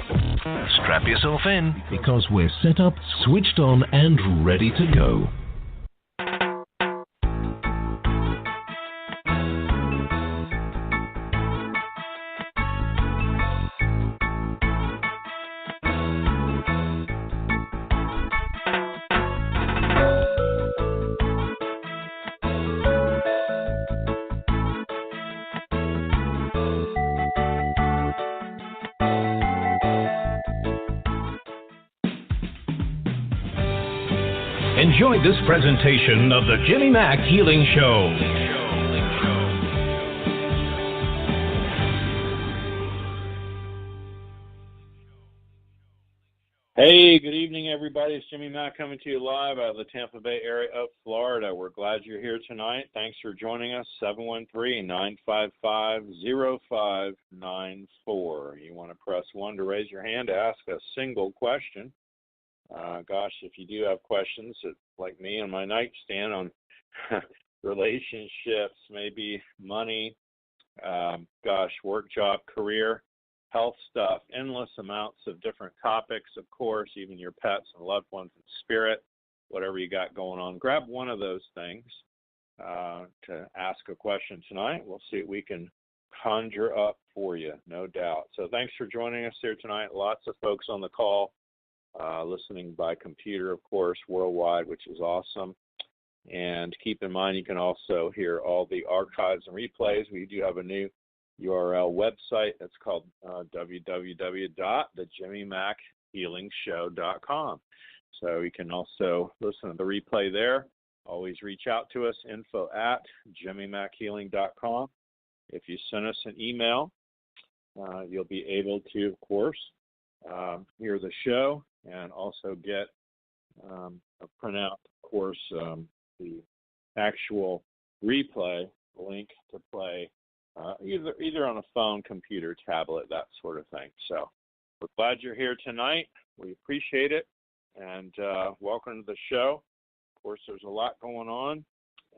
Strap yourself in because we're set up, switched on, and ready to go. Enjoy this presentation of the Jimmy Mack Healing Show. Hey, good evening, everybody. It's Jimmy Mack coming to you live out of the Tampa Bay area of Florida. We're glad you're here tonight. Thanks for joining us. 713-955-0594. You want to press 1 to raise your hand to ask a single question. Gosh, if you do have questions, like me on my nightstand on relationships, maybe money, work, job, career, health stuff, endless amounts of different topics, of course, even your pets and loved ones and spirit, whatever you got going on. Grab one of those things to ask a question tonight. We'll see what we can conjure up for you, no doubt. So thanks for joining us here tonight. Lots of folks on the call. Listening by computer, of course, worldwide, which is awesome. And keep in mind, you can also hear all the archives and replays. We do have a new URL website that's called www.thejimmymackhealingshow.com. So you can also listen to the replay there. Always reach out to us, info@jimmymackhealing.com. If you send us an email, you'll be able to, of course, hear the show and also get a printout, of course, the actual replay link to play either on a phone, computer, tablet, that sort of thing. So we're glad you're here tonight. We appreciate it, and welcome to the show. Of course, there's a lot going on,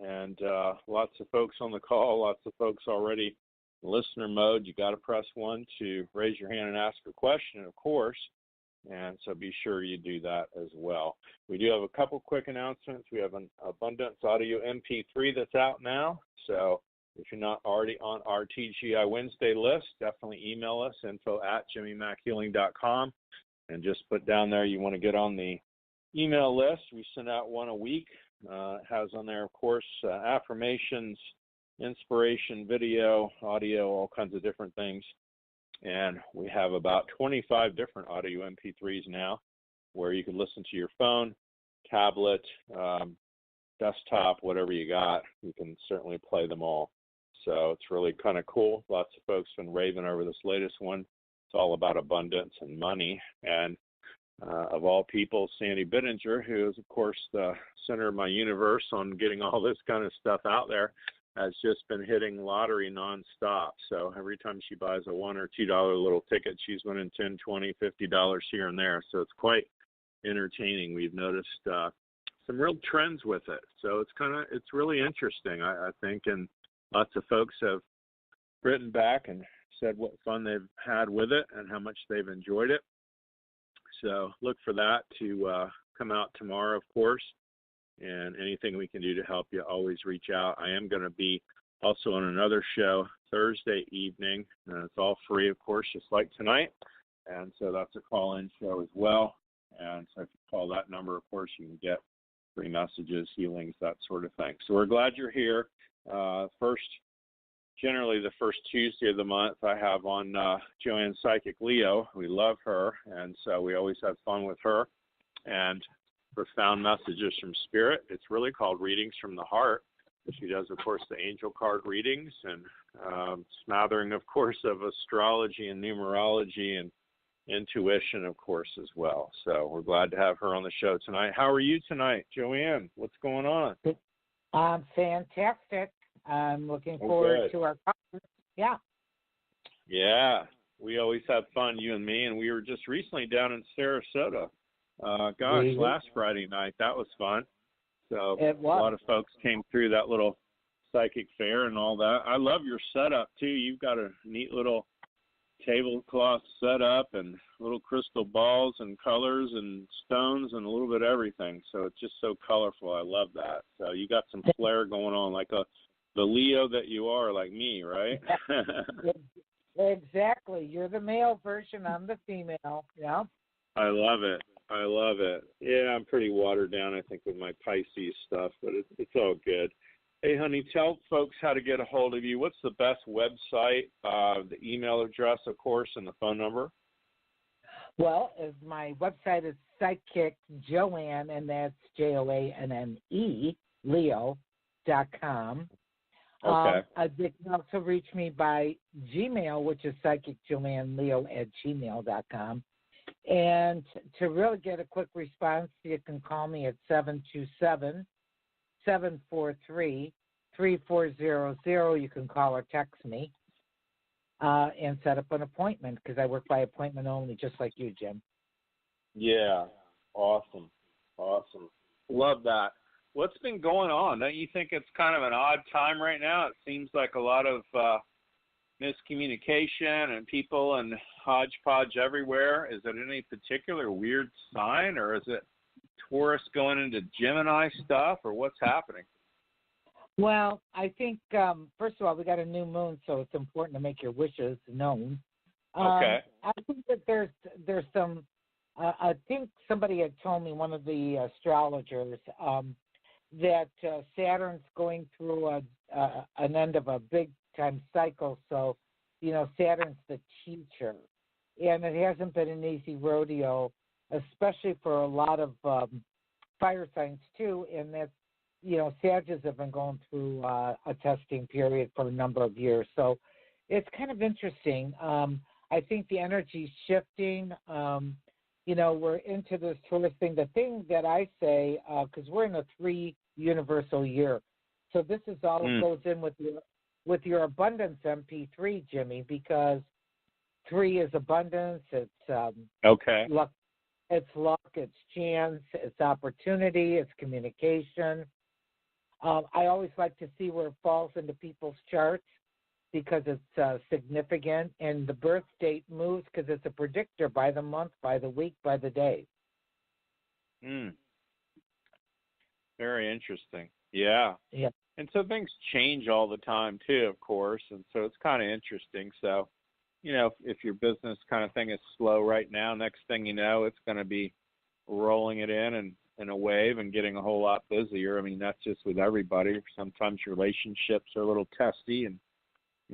and lots of folks on the call, lots of folks already in listener mode. You got to press 1 to raise your hand and ask a question, of course. And so be sure you do that as well. We do have a couple quick announcements. We have an Abundance Audio MP3 that's out now. So if you're not already on our TGI Wednesday list, definitely email us, info@jimmymackhealing.com, and just put down there you want to get on the email list. We send out one a week. It has on there, of course, affirmations, inspiration, video, audio, all kinds of different things. And we have about 25 different audio MP3s now where you can listen to your phone, tablet, desktop, whatever you got. You can certainly play them all. So it's really kind of cool. Lots of folks have been raving over this latest one. It's all about abundance and money. And of all people, Sandy Bittinger, who is, of course, the center of my universe on getting all this kind of stuff out there, has just been hitting lottery nonstop. So every time she buys a $1 or $2 little ticket, she's winning $10, $20, $50 here and there. So it's quite entertaining. We've noticed some real trends with it. So it's really interesting, I think. And lots of folks have written back and said what fun they've had with it and how much they've enjoyed it. So look for that to come out tomorrow, of course. And anything we can do to help you, always reach out. I am going to be also on another show Thursday evening. It's all free, of course, just like tonight. And so that's a call-in show as well. And so if you call that number, of course, you can get free messages, healings, that sort of thing. So we're glad you're here. Generally the first Tuesday of the month, I have on Joanne Psychic Leo. We love her, and so we always have fun with her. And profound messages from Spirit. It's really called Readings from the Heart. She does, of course, the angel card readings and smattering, of course, of astrology and numerology and intuition, of course, as well. So we're glad to have her on the show tonight. How are you tonight, Joanne? What's going on? Fantastic. I'm looking forward to our conference. Yeah. Yeah. We always have fun, you and me, and we were just recently down in Sarasota. Last Friday night. That was fun. So a lot of folks came through that little psychic fair and all that. I love your setup, too. You've got a neat little tablecloth set up and little crystal balls and colors and stones and a little bit of everything. So it's just so colorful. I love that. So you got some flair going on, like the Leo that you are, like me, right? Exactly. You're the male version. I'm the female. Yeah. I love it. I love it. Yeah, I'm pretty watered down, I think, with my Pisces stuff, but it's all good. Hey, honey, tell folks how to get a hold of you. What's the best website, the email address, of course, and the phone number? Well, my website is Psychic Joanne, and that's Joanne, Leo.com. Okay. They can also reach me by Gmail, which is psychicjoanneleo@gmail.com. And to really get a quick response, you can call me at 727-743-3400. You can call or text me and set up an appointment, because I work by appointment only, just like you, Jim. Yeah. Awesome. Love that. What's been going on? Don't you think it's kind of an odd time right now? It seems like a lot of miscommunication and people and hodgepodge everywhere. Is it any particular weird sign, or is it Taurus going into Gemini stuff, or what's happening? Well, I think, first of all, we got a new moon, so it's important to make your wishes known. Okay. I think that there's some, I think somebody had told me, one of the astrologers, that Saturn's going through an end of a big-time cycle. So, Saturn's the teacher. And it hasn't been an easy rodeo, especially for a lot of fire signs, too. And that's, Sagittarius have been going through a testing period for a number of years. So it's kind of interesting. I think the energy's shifting. We're into this sort of thing. The thing that I say, because we're in a 3 universal year, so this is all goes in with your abundance MP3, Jimmy, because 3 is abundance. It's luck. It's luck. It's chance. It's opportunity. It's communication. I always like to see where it falls into people's charts, because it's significant, and the birth date moves because it's a predictor by the month, by the week, by the day. Very interesting. Yeah. And so things change all the time too, of course, and so it's kind of interesting. So, if your business kind of thing is slow right now, next thing you know, it's going to be rolling it in a wave and getting a whole lot busier. I mean, that's just with everybody. Sometimes relationships are a little testy, and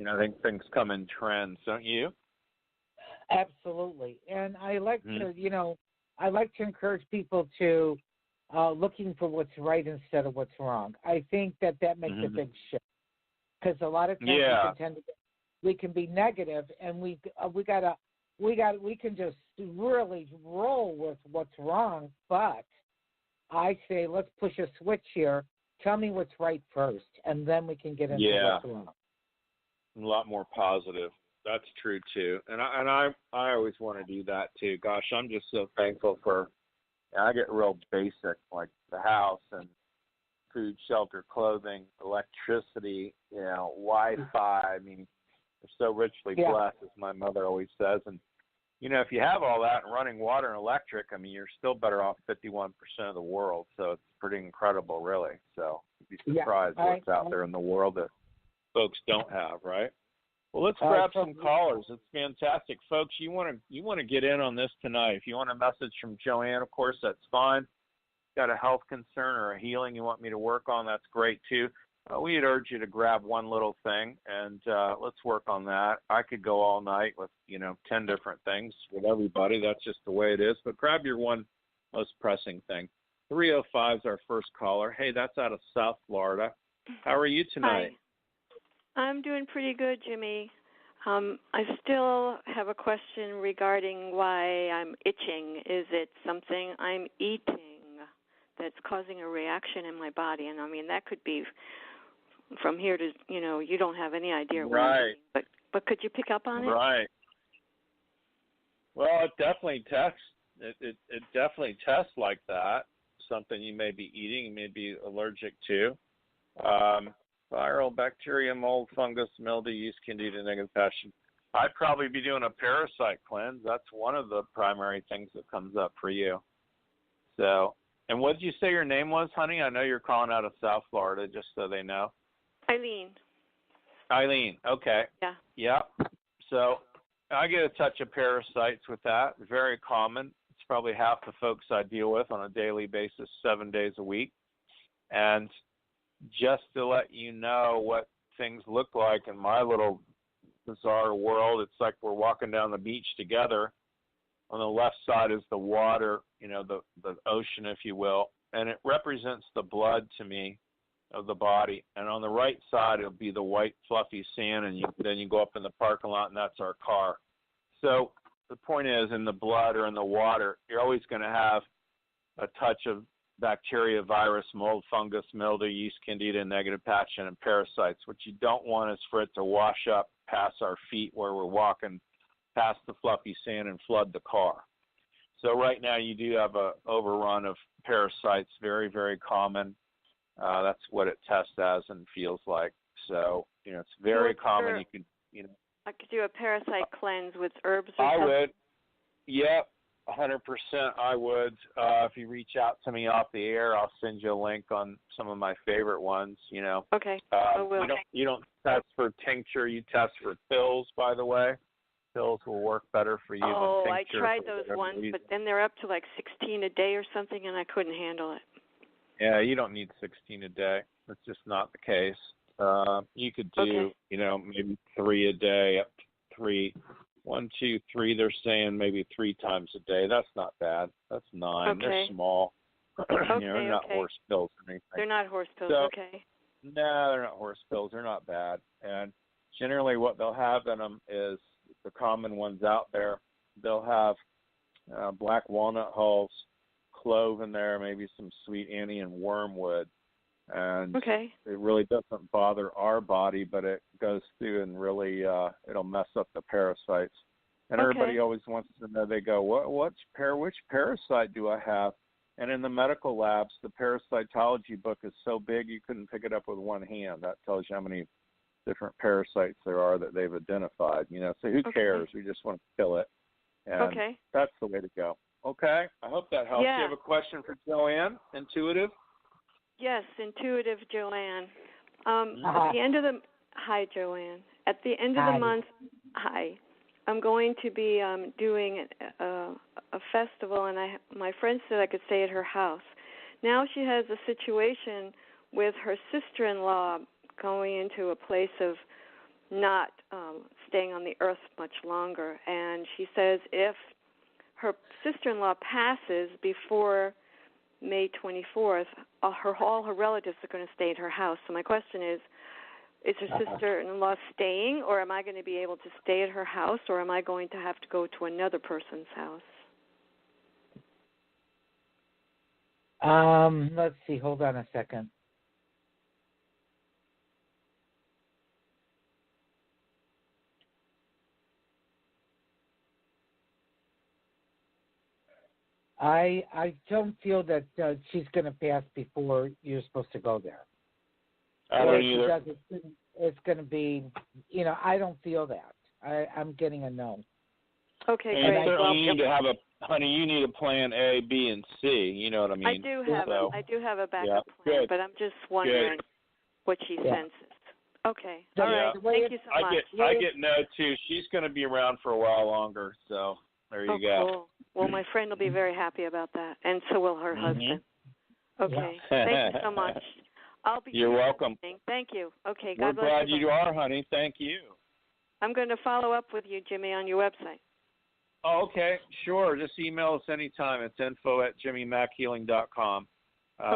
I think things come in trends, don't you? Absolutely. And I like to, I like to encourage people to looking for what's right instead of what's wrong. I think that makes a big shift, because a lot of times we can be negative, and we can just really roll with what's wrong. But I say, let's push a switch here. Tell me what's right first, and then we can get into what's wrong. A lot more positive. That's true too, and I always want to do that too. Gosh, I'm just so thankful for. I get real basic, like the house and food, shelter, clothing, electricity, Wi-Fi. I mean, we're so richly blessed, as my mother always says. And if you have all that and running water and electric, I mean, you're still better off 51% of the world. So it's pretty incredible, really. So you'd be surprised what's out there in the world that folks don't have, right? Well, let's grab some callers. It's fantastic, folks. You want to get in on this tonight. If you want a message from Joanne, of course, that's fine. Got a health concern or a healing you want me to work on, that's great too. We'd urge you to grab one little thing, and let's work on that. I could go all night with 10 different things with everybody. That's just the way it is. But grab your one most pressing thing. 305 is our first caller. Hey, that's out of South Florida. How are you tonight? Hi. I'm doing pretty good, Jimmy. I still have a question regarding why I'm itching. Is it something I'm eating that's causing a reaction in my body? And I mean, that could be from here to, you don't have any idea where I'm eating, but could you pick up on it? Right. Well, it definitely tests. It definitely tests like that. Something you may be eating, you may be allergic to. Viral, bacteria, mold, fungus, mildew, yeast, candida, negative passion. I'd probably be doing a parasite cleanse. That's one of the primary things that comes up for you. So, and what did you say your name was, honey? I know you're calling out of South Florida, just so they know. Eileen. Eileen, okay. Yeah. Yeah. So I get a touch of parasites with that. Very common. It's probably half the folks I deal with on a daily basis, 7 days a week. And just to let you know what things look like in my little bizarre world, it's like we're walking down the beach together. On the left side is the water, the ocean, if you will, and it represents the blood to me of the body. And on the right side, it'll be the white fluffy sand, and then you go up in the parking lot, and that's our car. So the point is, in the blood or in the water, you're always going to have a touch of bacteria, virus, mold, fungus, mildew, yeast, candida, negative pathogen, and parasites. What you don't want is for it to wash up past our feet where we're walking past the fluffy sand and flood the car. So right now you do have a overrun of parasites, very, very common. That's what it tests as and feels like. So, it's very common. You can, I could do a parasite cleanse with herbs or something. I would. Yep, 100% I would. If you reach out to me off the air, I'll send you a link on some of my favorite ones, Okay, I will. You don't test for tincture. You test for pills, by the way. Pills will work better for you than tincture. I tried those ones, but then they're up to like 16 a day or something, and I couldn't handle it. Yeah, you don't need 16 a day. That's just not the case. You could do, maybe 3 a day, up to 3. 1, 2, 3, they're saying maybe 3 times a day. That's not bad. That's 9. Okay. They're small. They're not horse pills or anything. They're not horse pills, so, okay. No, they're not horse pills. They're not bad. And generally what they'll have in them is the common ones out there. They'll have black walnut hulls, clove in there, maybe some sweet anise and wormwood. And it really doesn't bother our body, but it goes through and really it'll mess up the parasites. And everybody always wants to know, they go, which parasite do I have? And in the medical labs, the parasitology book is so big you couldn't pick it up with one hand. That tells you how many different parasites there are that they've identified. So who cares? We just want to kill it. And that's the way to go. Okay? I hope that helps. Yeah. You have a question for Joanne, Intuitive? Yes, Intuitive Joanne. At the end of the hi Joanne. At the end of the month, I'm going to be doing a festival, and my friend said I could stay at her house. Now she has a situation with her sister-in-law going into a place of not staying on the earth much longer, and she says if her sister-in-law passes before May 24th, all her relatives are going to stay at her house. So my question is her sister-in-law staying, or am I going to be able to stay at her house, or am I going to have to go to another person's house? Let's see. Hold on a second. I don't feel that she's going to pass before you're supposed to go there. I don't either. It's going to be, I don't feel that. I'm getting a no. Okay, and great. You need to have you need a plan A, B, and C. You know what I mean? I do have a backup plan, but I'm just wondering what she senses. Okay. All right. Thank you so much. I get no too. She's going to be around for a while longer, so there you go. Cool. Well, my friend will be very happy about that, and so will her husband. Okay. Thank you so much. You're welcome. Thank you. Okay. We're God bless glad you. you are, honey. Thank you. I'm going to follow up with you, Jimmy, on your website. Oh, okay. Sure. Just email us anytime. It's info@jimmymackhealing.com.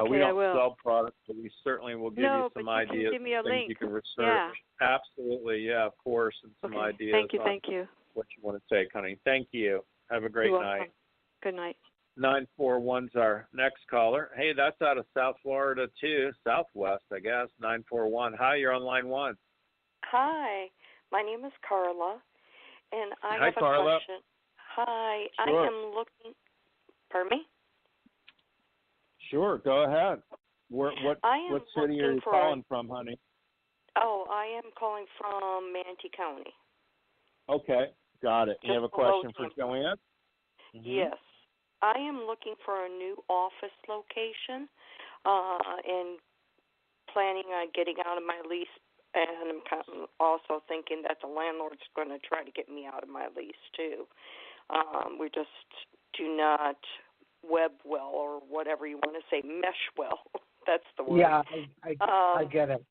We don't sell products, but we certainly will give you some ideas. No, but you can give me a link. You can research. Yeah. Absolutely. Yeah, of course. And some ideas. Thank you. What you want to take, honey. Thank you. Have a great night. Good night. 941's our next caller. Hey, that's out of South Florida, too. Southwest, I guess. 941. Hi, you're on line 1. Hi. My name is Carla, and I have a Carla. question. Hi. Sure. I am looking. Pardon me? Sure. Go ahead. What city are you calling from, honey? Oh, I am calling from Manatee County. Okay, got it. You have a question for Joanne? Yes. I am looking for a new office location and planning on getting out of my lease, and I'm kind of also thinking that the landlord's going to try to get me out of my lease too. We just do not web well, or whatever you want to say, mesh well. That's the word. Yeah, I get it.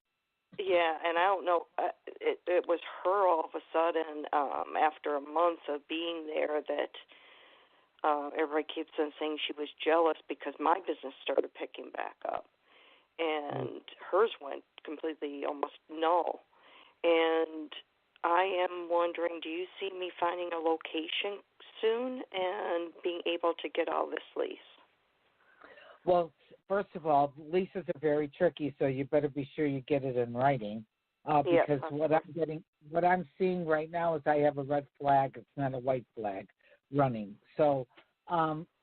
Yeah, and I don't know, it was her all of a sudden, after a month of being there, that everybody keeps on saying she was jealous because my business started picking back up. And hers went completely almost null. And I am wondering, do you see me finding a location soon and being able to get out of this lease? Well, first of all, leases are very tricky, so you better be sure you get it in writing. Because what I'm seeing right now is I have a red flag. It's not a white flag running. So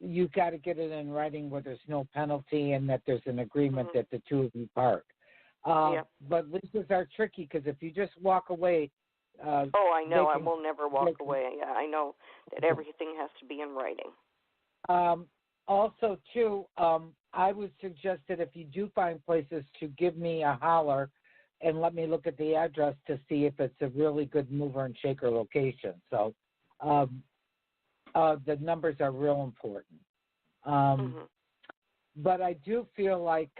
you've got to get it in writing where there's no penalty and that there's an agreement that the two of you part. But leases are tricky because if you just walk away. I know. I will never walk away. I know that everything has to be in writing. Also, too, I would suggest that if you do find places to give me a holler and let me look at the address to see if it's a really good mover and shaker location. So the numbers are real important. But I do feel like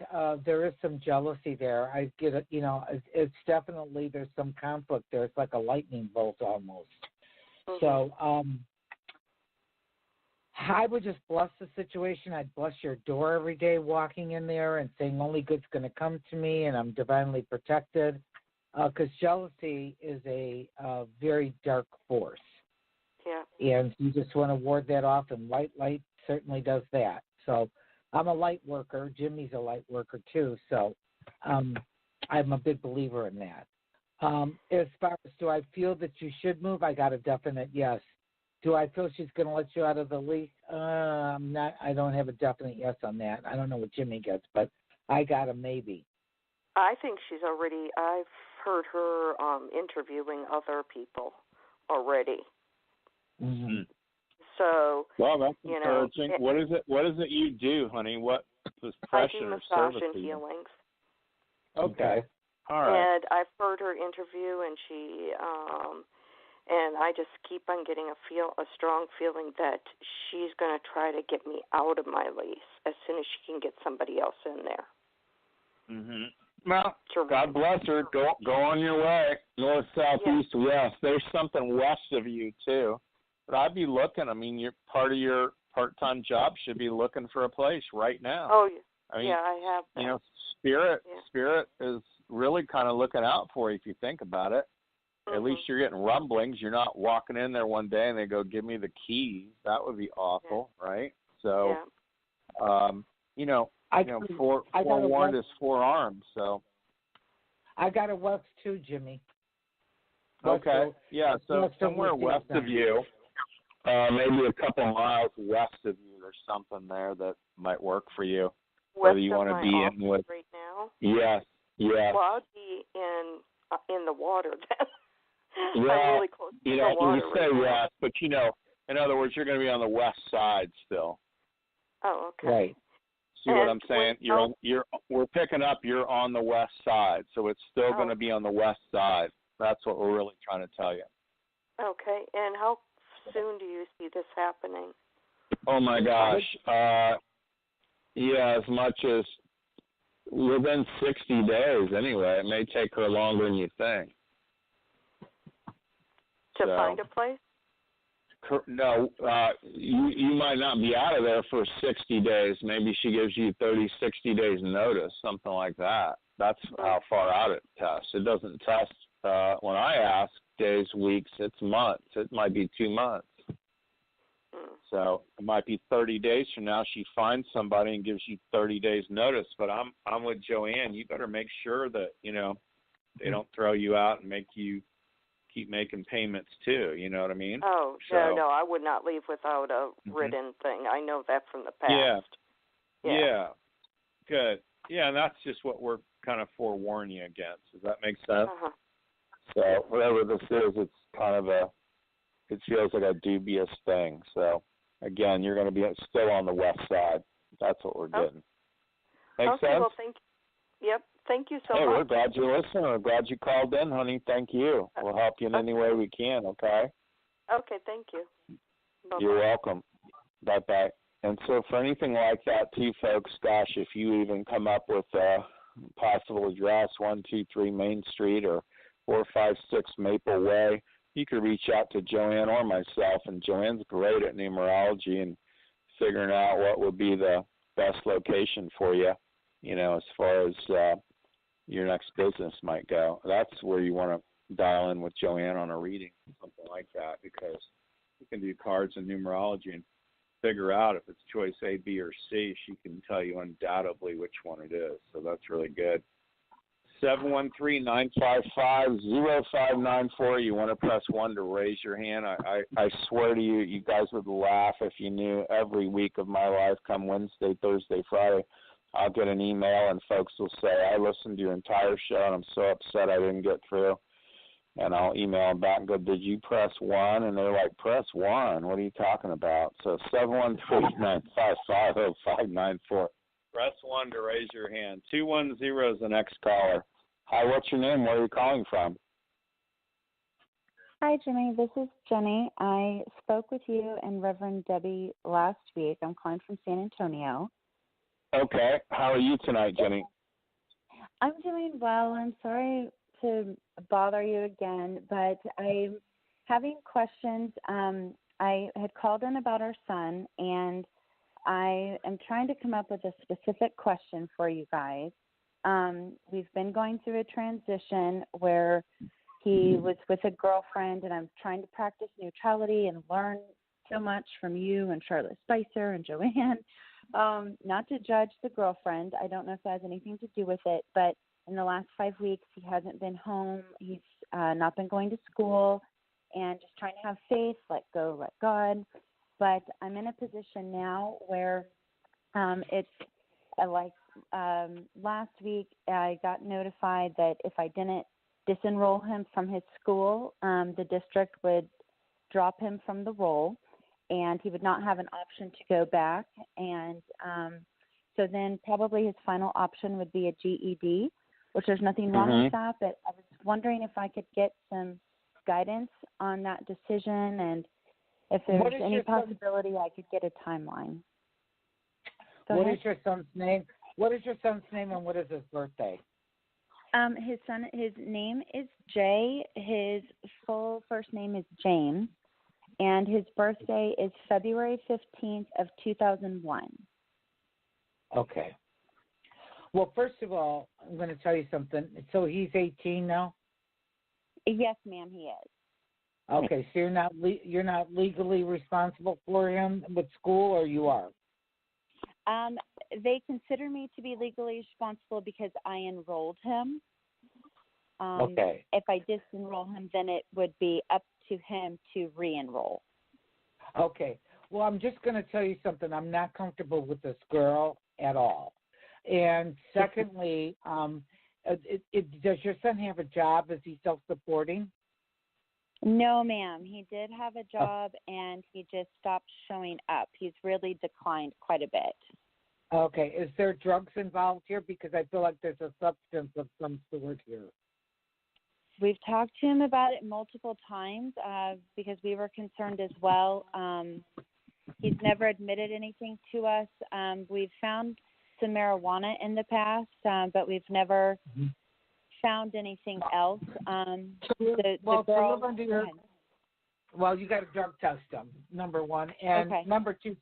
there is some jealousy there. I get it, it's definitely, there's some conflict there. It's like a lightning bolt almost. So I would just bless the situation. I'd bless your door every day walking in there and saying only good's going to come to me and I'm divinely protected. Because jealousy is a very dark force. Yeah. And you just want to ward that off, and white light certainly does that. So I'm a light worker. Jimmy's a light worker too. So I'm a big believer in that. As far as do I feel that you should move, I got a definite yes. Do I feel she's going to let you out of the lease? I'm not. I don't have a definite yes on that. I don't know what Jimmy gets, but I got a maybe. I think she's already. I've heard her interviewing other people already. So. Well, that's encouraging. What is it? What is it you do, honey? What profession or service? I do massage and healings. Okay. All right. And I've heard her interview, and she. And I just keep on getting a strong feeling that she's going to try to get me out of my lease as soon as she can get somebody else in there. Well, God bless her. Go on your way. North, south, east, west. There's something west of you too. But I'd be looking. I mean, part of your part-time job should be looking for a place right now. Oh, I mean, I have that. Spirit is really kind of looking out for you if you think about it. At least you're getting rumblings. You're not walking in there one day and they go, give me the keys. That would be awful, right? So, forewarned is forearmed. So I got a west too, Jimmy. Okay. So somewhere west of you, maybe a couple miles west of you, there's something there that might work for you. Whether you want to be in with right now. Yes. Well, I'll be in the water then. Yeah, I'm really close to the water. You say west, but in other words, you're going to be on the west side still. Oh, okay. Right. See what I'm saying? We're picking up. You're on the west side, so it's still going to be on the west side. That's what we're really trying to tell you. Okay. And how soon do you see this happening? Oh my gosh. As much as within 60 days. Anyway, it may take her longer than you think. To find a place? No, you might not be out of there for 60 days. Maybe she gives you 60 days notice, something like that. That's how far out it tests. It doesn't test, when I ask, days, weeks, it's months. It might be 2 months. So it might be 30 days from now she finds somebody and gives you 30 days notice. But I'm with Joanne. You better make sure that, they don't throw you out and make you keep making payments too, you know what I mean? Oh, no, I would not leave without a written thing. I know that from the past. Yeah. Good. Yeah, and that's just what we're kind of forewarning you against. Does that make sense? So whatever this is, it's kind of it feels like a dubious thing. So, again, you're going to be still on the west side. That's what we're getting. Makes okay, sense? well, thank you. Yep, thank you so hey, much. We're glad you listened. We're glad you called in, honey. Thank you. We'll help you in any way we can, okay? Okay, thank you. Bye-bye. You're welcome. Bye-bye. And so for anything like that, too, folks, gosh, if you even come up with a possible address, 123 Main Street or 456 Maple Way, you could reach out to Joanne or myself. And Joanne's great at numerology and figuring out what would be the best location for you, as far as your next business might go. That's where you want to dial in with Joanne on a reading, something like that, because you can do cards and numerology and figure out if it's choice A, B, or C. She can tell you undoubtedly which one it is. So that's really good. 713-955-0594. You want to press 1 to raise your hand. I swear to you, you guys would laugh if you knew every week of my life, come Wednesday, Thursday, Friday, I'll get an email and folks will say, I listened to your entire show and I'm so upset I didn't get through. And I'll email them back and go, did you press 1? And they're like, press 1? What are you talking about? So 713-955-0594. Press 1 to raise your hand. 210 is the next caller. Hi, what's your name? Where are you calling from? Hi, Jimmy. This is Jenny. I spoke with you and Reverend Debbie last week. I'm calling from San Antonio. Okay. How are you tonight, Jenny? I'm doing well. I'm sorry to bother you again, but I'm having questions. I had called in about our son, and I am trying to come up with a specific question for you guys. We've been going through a transition where he was with a girlfriend, and I'm trying to practice neutrality and learn so much from you and Charlotte Spicer and Joanne. Not to judge the girlfriend. I don't know if that has anything to do with it, but in the last 5 weeks, he hasn't been home. He's not been going to school, and just trying to have faith, let go, let God. But I'm in a position now where it's like last week I got notified that if I didn't disenroll him from his school, the district would drop him from the roll, and he would not have an option to go back. And so then probably his final option would be a GED, which there's nothing wrong with that. But I was wondering if I could get some guidance on that decision, and if there's any possibility I could get a timeline. What is your son's name? What is your son's name, and what is his birthday? His name is Jay. His full first name is James, and his birthday is February 15th of 2001. Okay. Well, first of all, I'm going to tell you something. So he's 18 now? Yes, ma'am, he is. Okay, so you're not legally responsible for him with school, or you are? They consider me to be legally responsible because I enrolled him. Okay. If I disenroll him, then it would be up to him to re-enroll. Okay. Well, I'm just going to tell you something. I'm not comfortable with this girl at all. And secondly, does your son have a job? Is he self-supporting? No, ma'am. He did have a job, and he just stopped showing up. He's really declined quite a bit. Okay. Is there drugs involved here? Because I feel like there's a substance of some sort here. We've talked to him about it multiple times because we were concerned as well. He's never admitted anything to us. We've found some marijuana in the past, but we've never found anything else. You got to drug test him, number one. And number two,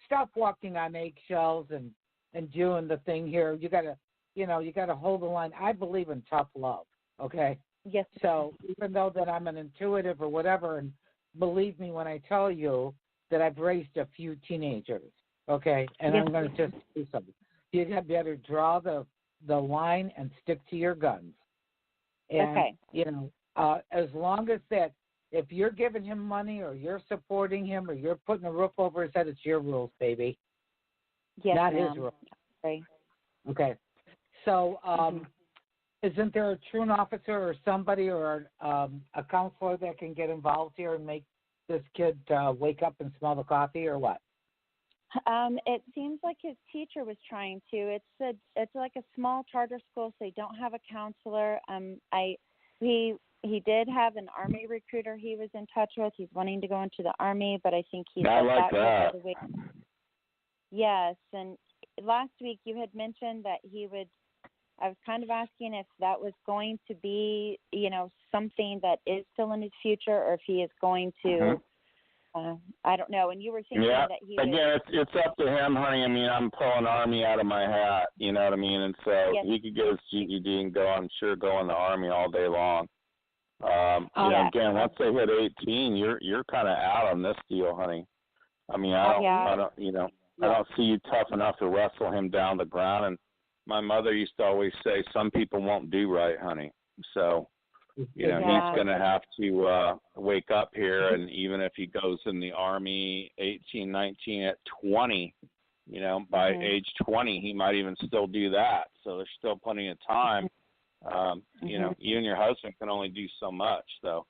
stop walking on eggshells and doing the thing here. You got to hold the line. I believe in tough love, okay? Yes. So even though that I'm an intuitive or whatever, and believe me when I tell you that I've raised a few teenagers, okay? And I'm going to just do something. You had better draw the line and stick to your guns. And, as long as that, if you're giving him money or you're supporting him or you're putting a roof over his head, it's your rules, baby. Yes, not ma'am. his rules. Okay. Okay. So isn't there a truant officer or somebody or a counselor that can get involved here and make this kid wake up and smell the coffee, or what? It seems like his teacher was trying to. It's like a small charter school, so they don't have a counselor. He did have an Army recruiter he was in touch with. He's wanting to go into the Army, but I think he's like that. Yes, and last week you had mentioned that I was kind of asking if that was going to be, something that is still in his future, or if he is going to, I don't know. And you were thinking that he would. Again, it's up to him, honey. I mean, I'm pulling Army out of my hat, you know what I mean? And so he could get his GED and go, I'm sure, go in the Army all day long. Again, once they hit 18, you're kind of out on this deal, honey. I mean, I don't see you tough enough to wrestle him down the ground. And my mother used to always say, some people won't do right, honey. So, he's going to have to wake up here. And even if he goes in the Army 18, 19 at 20, by age 20, he might even still do that. So there's still plenty of time. You and your husband can only do so much. So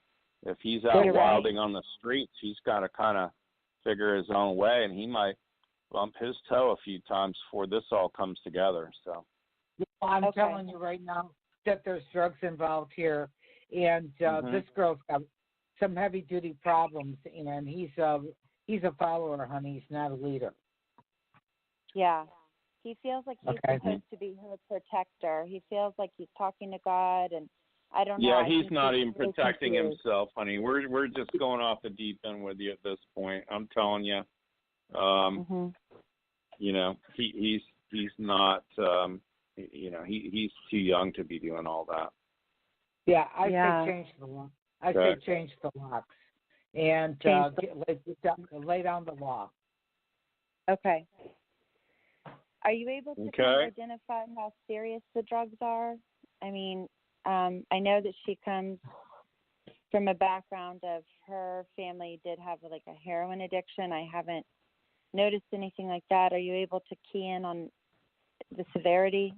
if he's out wilding on the streets, he's got to kind of figure his own way, and he might bump his toe a few times before this all comes together. So I'm telling you right now that there's drugs involved here, and this girl's got some heavy duty problems, and he's a follower, honey. He's not a leader. Yeah. He feels like he's supposed to be her protector. He feels like he's talking to God, and I don't know. Yeah, he's not even protecting himself, honey. We're just going off the deep end with you at this point. I'm telling you. He's not. He's too young to be doing all that. Yeah, I say change the lock. I say change the locks and lay down the law. Okay. Are you able to kind of identify how serious the drugs are? I mean, I know that she comes from a background of her family did have like a heroin addiction. I haven't noticed anything like that. Are you able to key in on the severity?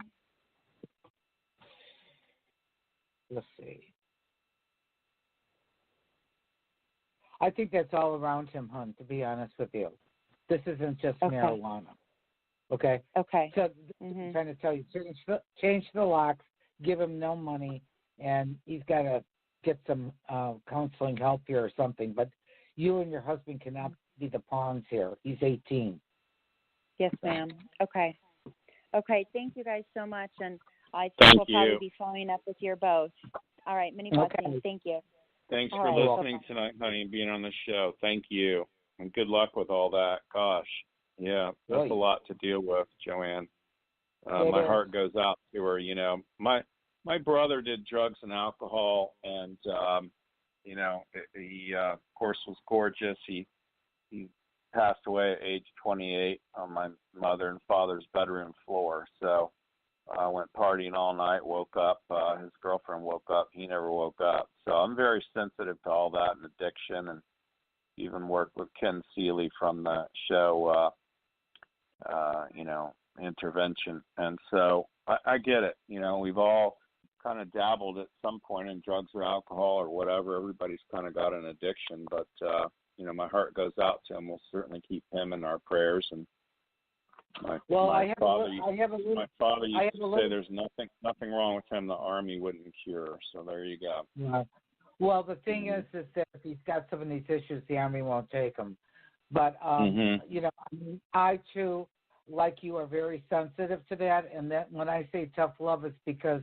Let's see. I think that's all around him, hon, to be honest with you. This isn't just marijuana. Okay. So I'm trying to tell you, change the locks, give him no money, and he's got to get some counseling help here or something. But you and your husband cannot be the pawns here. He's 18. Yes, ma'am. Okay. Thank you guys so much, and I think we'll probably be following up with you both. All right. Many blessings. Thank you. Thanks for listening tonight, honey, and being on the show. Thank you, and good luck with all that. Gosh. Yeah, that's a lot to deal with, Joanne. My heart goes out to her. My brother did drugs and alcohol, and he of course was gorgeous. He passed away at age 28 on my mother and father's bedroom floor. So I went partying all night. Woke up. His girlfriend woke up. He never woke up. So I'm very sensitive to all that and addiction, and even worked with Ken Seeley from the show. Intervention. And so I get it. We've all kind of dabbled at some point in drugs or alcohol or whatever. Everybody's kind of got an addiction, but, my heart goes out to him. We'll certainly keep him in our prayers. And my father used to say there's nothing wrong with him the Army wouldn't cure. So there you go. Yeah. Well, the thing is that if he's got some of these issues, the Army won't take him. But, I, too, like you, are very sensitive to that. And that when I say tough love, it's because,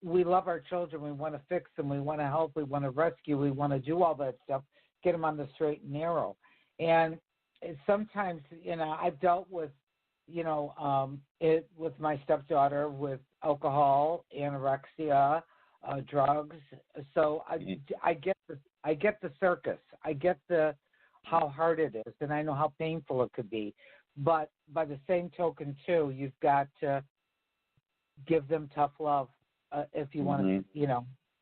we love our children. We want to fix them. We want to help. We want to rescue. We want to do all that stuff, get them on the straight and narrow. And sometimes, I've dealt with, with my stepdaughter with alcohol, anorexia, drugs. So I get the circus. I get how hard it is, and I know how painful it could be. But by the same token, too, you've got to give them tough love if you want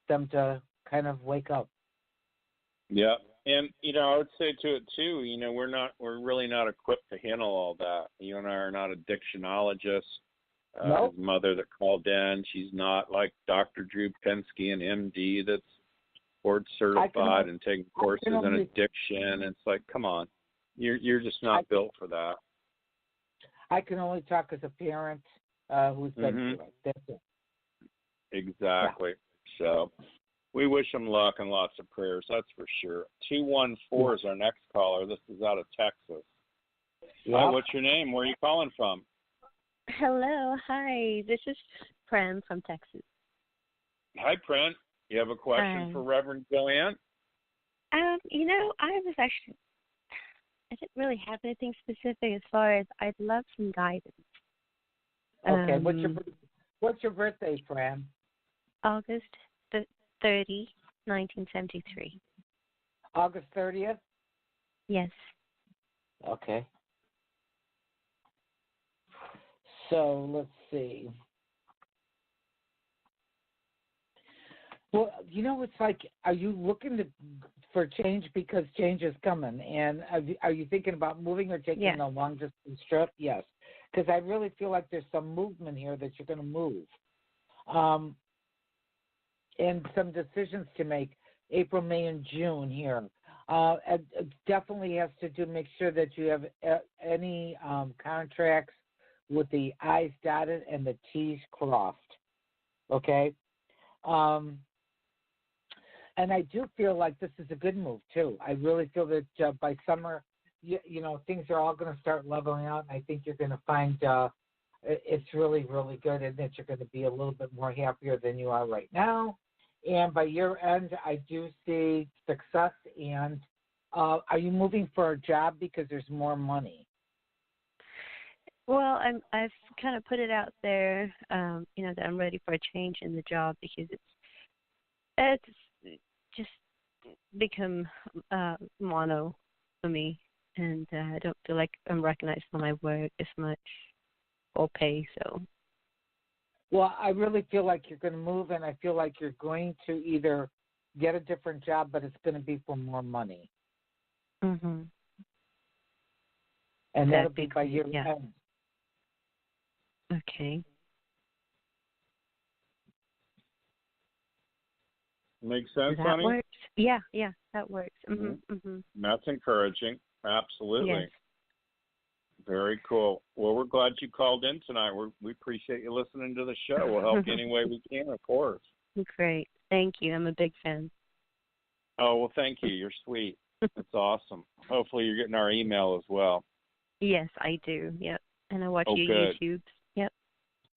them to kind of wake up. Yeah, and I would say to it too. We're really not equipped to handle all that. You and I are not addictionologists. Nope. His mother that called in, she's not like Dr. Drew Pensky, an MD that's board certified and taking courses in addiction. It's like, come on, you're just not built for that. I can only talk as a parent who's been through it. That's it. Exactly. Yeah. So we wish them luck and lots of prayers. That's for sure. 214 is our next caller. This is out of Texas. Yeah. Hi, what's your name? Where are you calling from? Hello. Hi. This is Prem from Texas. Hi, Prem. You have a question for Reverend Joanne? I didn't really have anything specific as far as I'd love some guidance. Okay. What's your birthday, Fran? August 30, 1973. August 30th? Yes. Okay. So let's see. Well, it's like, are you looking for change because change is coming? And are you thinking about moving or taking a long distance trip? Yes, because I really feel like there's some movement here that you're going to move, and some decisions to make April, May, and June here. It definitely has to do. Make sure that you have any contracts with the I's dotted and the T's crossed. Okay. And I do feel like this is a good move, too. I really feel that by summer, things are all going to start leveling out. And I think you're going to find it's really, really good and that you're going to be a little bit more happier than you are right now. And by year end, I do see success. And are you moving for a job because there's more money? Well, I've kind of put it out there, that I'm ready for a change in the job because it's just become mono for me, and I don't feel like I'm recognized for my work as much or pay. So, well, I really feel like you're going to move, and I feel like you're going to either get a different job, but it's going to be for more money. Mm-hmm. And that'll be by year end. Okay. Makes sense, that honey? Works. Yeah, that works. Mm-hmm. Mm-hmm. That's encouraging. Absolutely. Yes. Very cool. Well, we're glad you called in tonight. We appreciate you listening to the show. We'll help you any way we can, of course. Great. Thank you. I'm a big fan. Oh, well, thank you. You're sweet. That's awesome. Hopefully you're getting our email as well. Yes, I do. Yep. And I watch your good. YouTube. Yep.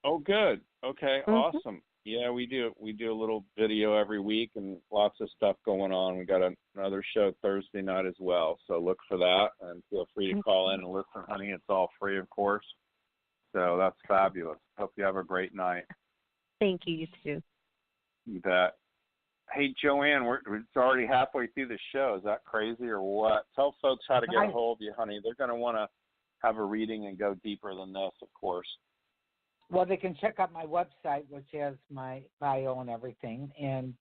Oh, good. Okay, Mm-hmm. Awesome. Yeah, we do. We do a little video every week and lots of stuff going on. We got another show Thursday night as well, so look for that and feel free to call in and listen, honey. It's all free, of course. So that's fabulous. Hope you have a great night. Thank you. You too. You bet. Hey, Joanne, it's already halfway through the show. Is that crazy or what? Tell folks how to get a hold of you, honey. They're going to want to have a reading and go deeper than this, of course. Well, they can check out my website, which has my bio and everything, and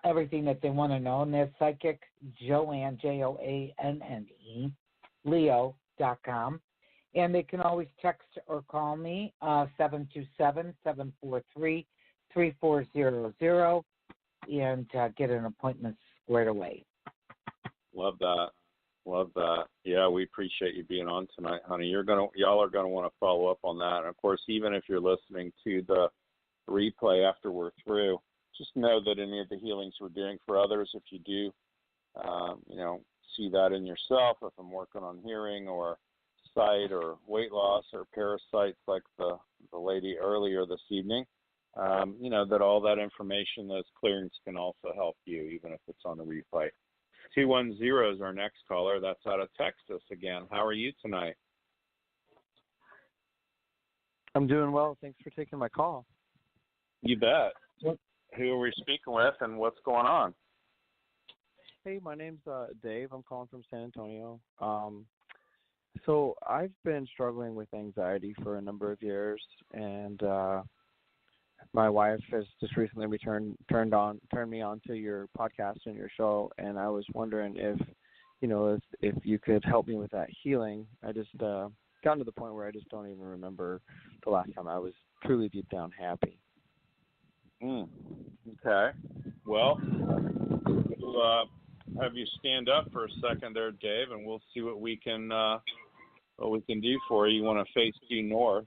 everything that they want to know. And that's Psychic Joanne, Joanne, Leo.com. And they can always text or call me, 727-743-3400, and get an appointment squared away. Love that. Love that. Yeah, we appreciate you being on tonight, honey. Y'all are gonna want to follow up on that. And of course, even if you're listening to the replay after we're through, just know that any of the healings we're doing for others, if you do, see that in yourself, if I'm working on hearing or sight or weight loss or parasites like the lady earlier this evening, that all that information, those clearings can also help you, even if it's on the replay. 210 is our next caller. That's out of Texas again. How are you tonight? I'm doing well. Thanks for taking my call. You bet. Who are we speaking with and what's going on? Hey, my name's Dave. I'm calling from San Antonio. So I've been struggling with anxiety for a number of years, and my wife has just recently turned me on to your podcast and your show, and I was wondering if you could help me with that healing. I just gotten to the point where I just don't even remember the last time I was truly deep down happy. Okay. Well, we'll have you stand up for a second there, Dave, and we'll see what we can do for you. You want to face due north.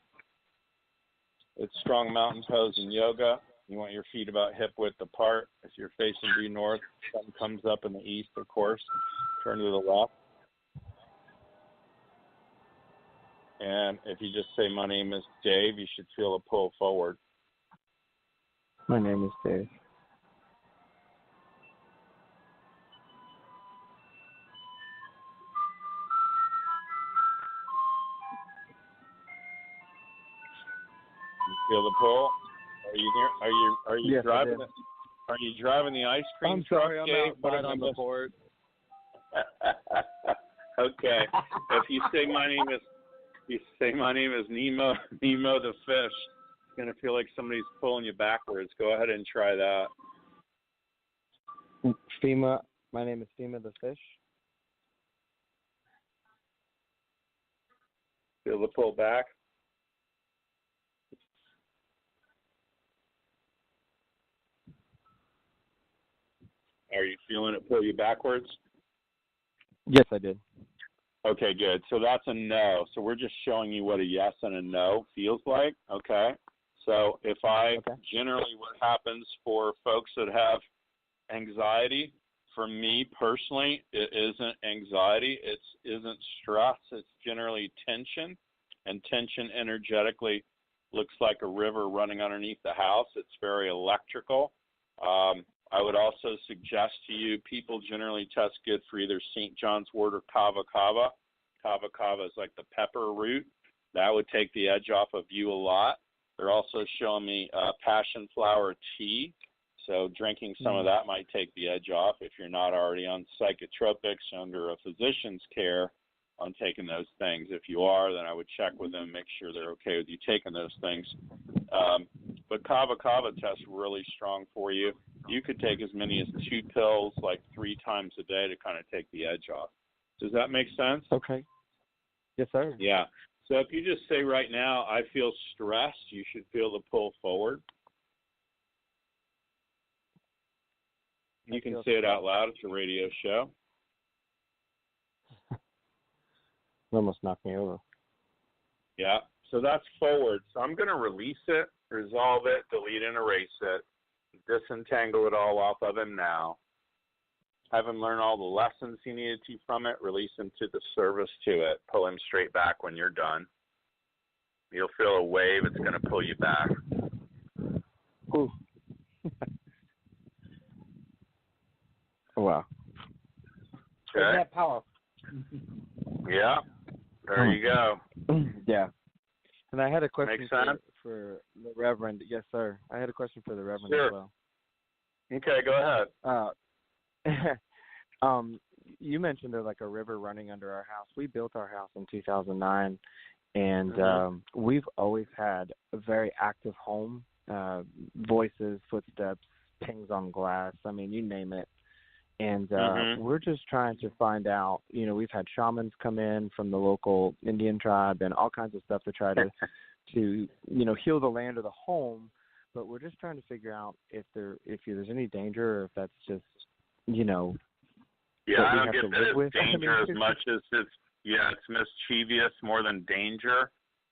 It's strong mountain pose in yoga. You want your feet about hip width apart. If you're facing due north, sun comes up in the east, of course. Turn to the left. And if you just say, my name is Dave, you should feel a pull forward. My name is Dave. Feel the pull? Are you yes, driving it? Are you driving the ice cream I'm sorry, truck, I'm Dave? outside on the board. Okay. If you say my name is Nemo the fish, it's gonna feel like somebody's pulling you backwards. Go ahead and try that. Fema, my name is Fema the fish. Feel the pull back. Are you feeling it pull you backwards? Yes, I did. Okay, good. So that's a no. So we're just showing you what a yes and a no feels like. Okay. So if generally what happens for folks that have anxiety, for me personally, it isn't anxiety. It isn't stress. It's generally tension, and tension energetically looks like a river running underneath the house. It's very electrical. I would also suggest to you, people generally test good for either St. John's wort or kava kava. Kava kava is like the pepper root. That would take the edge off of you a lot. They're also showing me passion flower tea. So drinking some of that might take the edge off if you're not already on psychotropics under a physician's care on taking those things. If you are, then I would check with them, make sure they're okay with you taking those things. But kava kava test really strong for you. You could take as many as 2 pills like 3 times a day to kind of take the edge off. Does that make sense? Okay. Yes, sir. Yeah. So if you just say right now, I feel stressed, you should feel the pull forward. You can say it out loud. It's a radio show. Almost knocked me over. Yeah. So that's forward. So I'm going to release it, resolve it, delete and erase it, disentangle it all off of him now. Have him learn all the lessons he needed to from it, release him to the service to it, pull him straight back when you're done. You'll feel a wave. It's going to pull you back. Ooh. Wow. Okay. That power. Yeah. There you go. Yeah. And I had a question Make sense? for the Reverend. Yes, sir. I had a question for the Reverend Sure. as well. Okay, go ahead. You mentioned there's like a river running under our house. We built our house in 2009, and we've always had a very active home. Voices, footsteps, pings on glass. I mean, you name it. And we're just trying to find out, we've had shamans come in from the local Indian tribe and all kinds of stuff to try to heal the land or the home. But we're just trying to figure out if there's any danger or if that's just, Yeah, I don't get that it's danger as much as it's mischievous more than danger.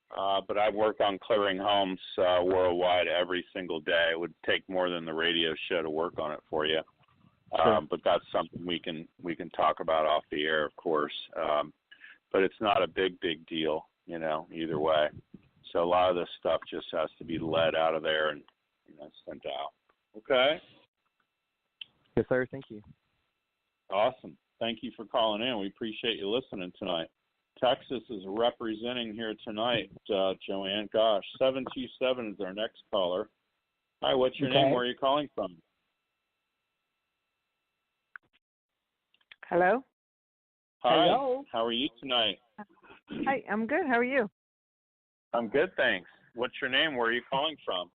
But I work on clearing homes worldwide every single day. It would take more than the radio show to work on it for you. Sure. But that's something we can talk about off the air, of course. But it's not a big deal, either way. So a lot of this stuff just has to be led out of there and sent out. Okay? Yes, sir. Thank you. Awesome. Thank you for calling in. We appreciate you listening tonight. Texas is representing here tonight, Joanne. Gosh, 727 is our next caller. Hi, what's your name? Where are you calling from? Hello? Hi. Hello. How are you tonight? Hi, I'm good. How are you? I'm good, thanks. What's your name? Where are you calling from?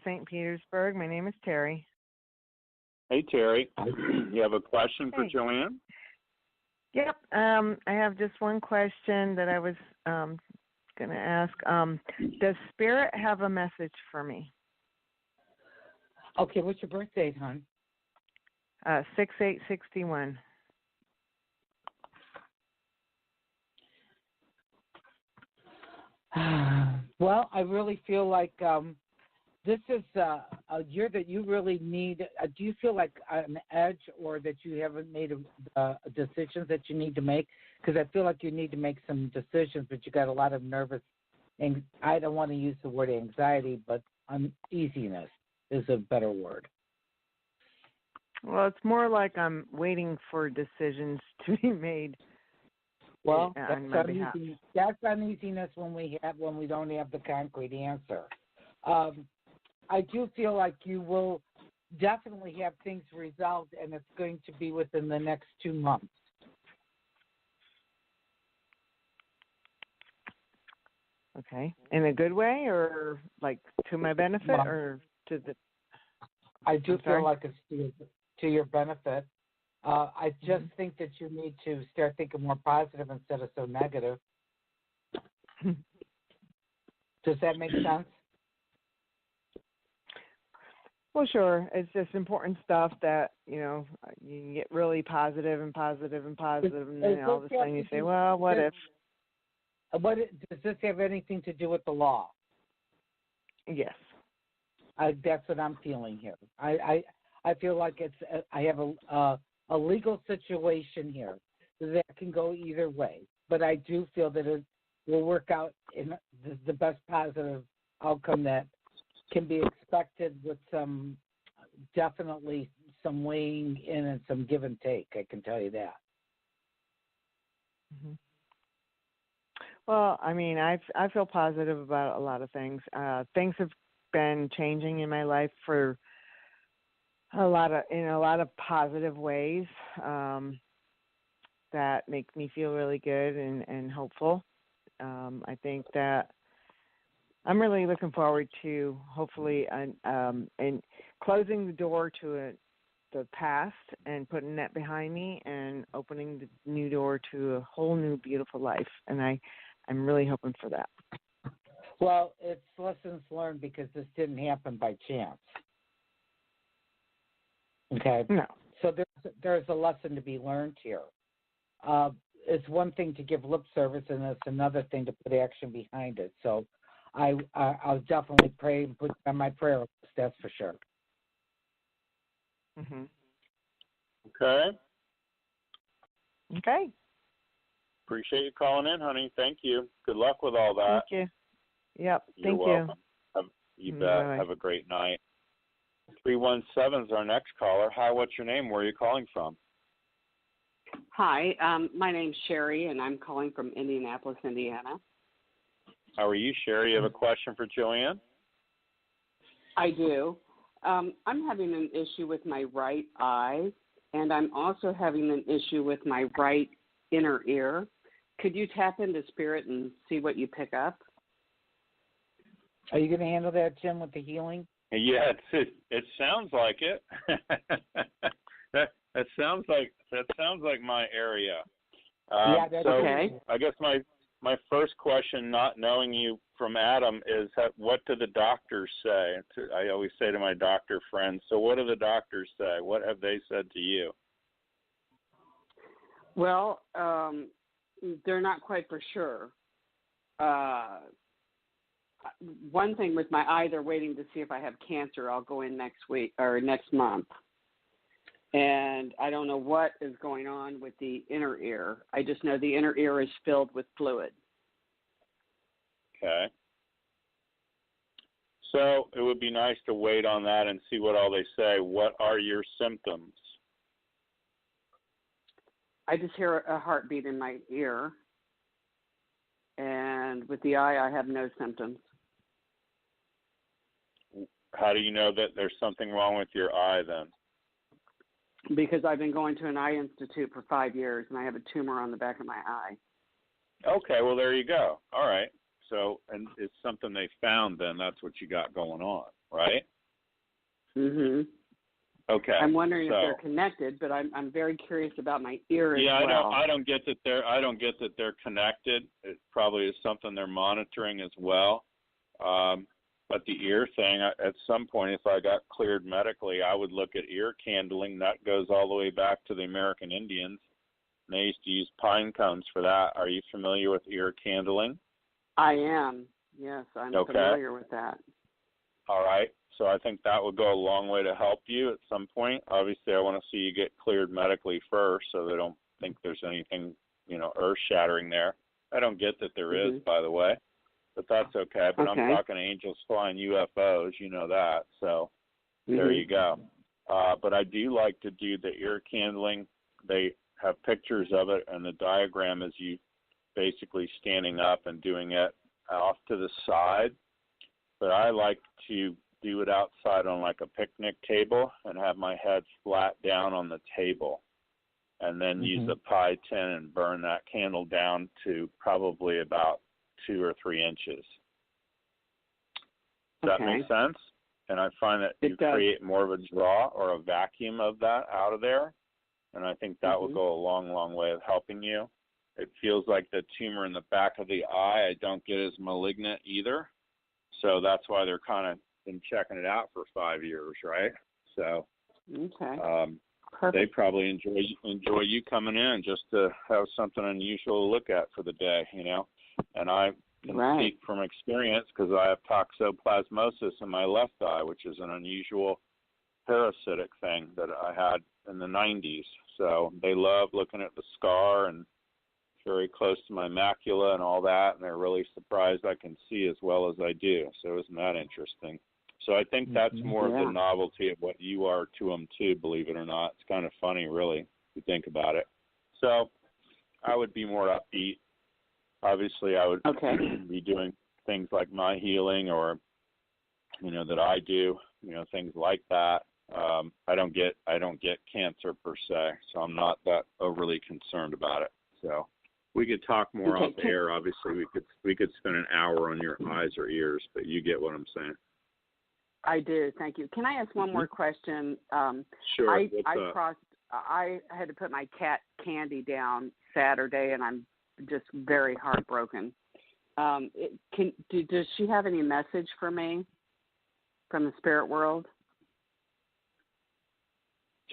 St. Petersburg. My name is Terry. Hey, Terry. You have a question for Joanne? Yep. I have just one question that I was going to ask. Does Spirit have a message for me? Okay, what's your birth date, hon? 6/8/61. Well, I really feel like this is a year that you really need. Do you feel like an edge, or that you haven't made decisions that you need to make? Because I feel like you need to make some decisions, but you got a lot of nervous, and I don't want to use the word anxiety, but uneasiness is a better word. Well, it's more like I'm waiting for decisions to be made. Well, on my behalf. That's uneasiness when we don't have the concrete answer. I do feel like you will definitely have things resolved, and it's going to be within the next 2 months. Okay, in a good way, or like to my benefit, or to the? I do feel like it's to your benefit. I just think that you need to start thinking more positive instead of so negative. Does that make sense? Well, sure. It's just important stuff that, you can get really positive, and then all of a sudden you say, well, what if? Does this have anything to do with the law? Yes. That's what I'm feeling here. I feel like I have a legal situation here that can go either way, but I do feel that it will work out in the best positive outcome that can be expected, with definitely some weighing in and some give and take. I can tell you that. Mm-hmm. Well, I mean, I feel positive about a lot of things. Things have been changing in my life for in a lot of positive ways that make me feel really good and hopeful. I think that I'm really looking forward to hopefully and closing the door to the past and putting that behind me, and opening the new door to a whole new beautiful life. And I'm really hoping for that. Well, it's lessons learned, because this didn't happen by chance. Okay. No. So there's a lesson to be learned here. It's one thing to give lip service, and it's another thing to put action behind it. So I'll definitely pray and put on my prayer list. That's for sure. Mhm. Okay. Okay. Appreciate you calling in, honey. Thank you. Good luck with all that. Thank you. Yep. You're welcome. You bet. Bye-bye. Have a great night. 317 is our next caller. Hi, what's your name? Where are you calling from? Hi, my name's Sherry, and I'm calling from Indianapolis, Indiana. How are you, Sherry? You have a question for Joanne? I do. I'm having an issue with my right eye, and I'm also having an issue with my right inner ear. Could you tap into spirit and see what you pick up? Are you going to handle that, Jim, with the healing? Yeah, it sounds like it. that sounds like my area. Yeah, that's okay. I guess my first question, not knowing you from Adam, is what do the doctors say? I always say to my doctor friends, so what do the doctors say? What have they said to you? Well, they're not quite for sure. One thing with my eye, they're waiting to see if I have cancer. I'll go in next week or next month. And I don't know what is going on with the inner ear. I just know the inner ear is filled with fluid. Okay. So it would be nice to wait on that and see what all they say. What are your symptoms? I just hear a heartbeat in my ear. And with the eye, I have no symptoms. How do you know that there's something wrong with your eye then? Because I've been going to an eye institute for 5 years, and I have a tumor on the back of my eye. Okay, well, there you go. All right. So, and it's something they found then. That's what you got going on, right? Mm-hmm. Okay. I'm wondering if they're connected, but I'm very curious about my ear as well. Yeah, I don't get that they're connected. It probably is something they're monitoring as well. But the ear thing, at some point, if I got cleared medically, I would look at ear candling. That goes all the way back to the American Indians. And they used to use pine cones for that. Are you familiar with ear candling? I am. Yes, I'm familiar with that. All right. So I think that would go a long way to help you at some point. Obviously, I want to see you get cleared medically first so they don't think there's anything, earth-shattering there. I don't get that there is, by the way, but that's okay. But I'm talking angels flying UFOs, you know that. So there you go. But I do like to do the ear candling. They have pictures of it, and the diagram is you basically standing up and doing it off to the side. But I like to do it outside on like a picnic table and have my head flat down on the table, and then use a pie tin and burn that candle down to probably about 2 or 3 inches. Does that make sense? And I find that you create more of a draw or a vacuum of that out of there, and I think that will go a long, long way of helping you. It feels like the tumor in the back of the eye, I don't get as malignant either, so that's why they're kind of been checking it out for 5 years, right? So they probably enjoy you coming in just to have something unusual to look at for the day, And I can speak from experience because I have toxoplasmosis in my left eye, which is an unusual parasitic thing that I had in the 90s. So they love looking at the scar, and it's very close to my macula and all that, and they're really surprised I can see as well as I do. So isn't that interesting? So I think that's more of the novelty of what you are to them too, believe it or not. It's kind of funny, really, if you think about it. So I would be more upbeat. Obviously, I would be doing things like my healing or, that I do, things like that. I don't get cancer per se, so I'm not that overly concerned about it. So we could talk more off the air. Obviously, we could spend an hour on your eyes or ears, but you get what I'm saying. I do. Thank you. Can I ask one more question? Sure. I had to put my cat Candy down Saturday, and I'm just very heartbroken. Does she have any message for me from the spirit world?